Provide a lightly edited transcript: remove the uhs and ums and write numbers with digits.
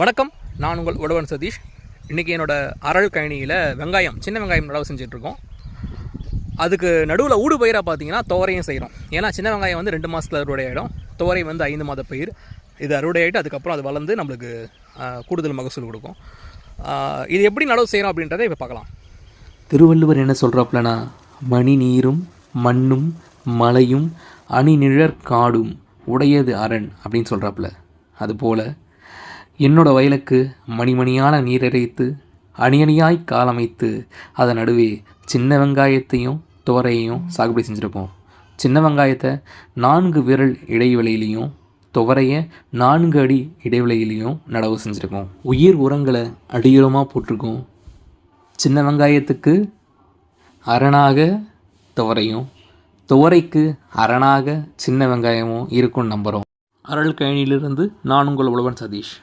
வணக்கம், நான் உங்கள் உழவன் சதீஷ். இன்றைக்கி என்னோடய அரள் கழனியில் சின்ன வெங்காயம் நடவு செஞ்சிட்ருக்கோம். அதுக்கு நடுவில் ஊடு பயிராக பார்த்தீங்கன்னா துவரையும் செய்கிறோம். ஏன்னா சின்ன வெங்காயம் 2 மாதத்தில் அறுவடை ஆகிடும், துவரை 5 மாத பயிர். இது அறுவடை ஆகிட்டு அதுக்கப்புறம் அது வளர்ந்து நம்மளுக்கு கூடுதல் மகசூல் கொடுக்கும். இது எப்படி நடவு செய்கிறோம் அப்படின்றத இப்போ பார்க்கலாம். திருவள்ளுவர் என்ன சொல்கிறாப்புலனா, மணி நீரும் மண்ணும் மலையும் அணிநிழற் காடும் உடையது அரண் அப்படின்னு சொல்கிறாப்புல. அதுபோல் என்னோட வயலுக்கு மணிமணியான நீரிறைத்து அணியணியாய் காலமைத்து அதன் நடுவே சின்ன வெங்காயத்தையும் துவரையையும் சாகுபடி செஞ்சுருக்கோம். சின்ன வெங்காயத்தை 4 விரல் இடைவெளியிலையும் துவரையை 4 அடி இடைவெளியிலையும் நடவு செஞ்சுருக்கோம். உயிர் உரங்களை அடியுரமாக போட்டிருக்கோம். சின்ன வெங்காயத்துக்கு அரணாக துவரையும், துவரைக்கு அரணாக சின்ன வெங்காயமும் இருக்கும்னு நம்புகிறோம். அரள் கழனியிலிருந்து நான் உங்கள் உழவன் சதீஷ்.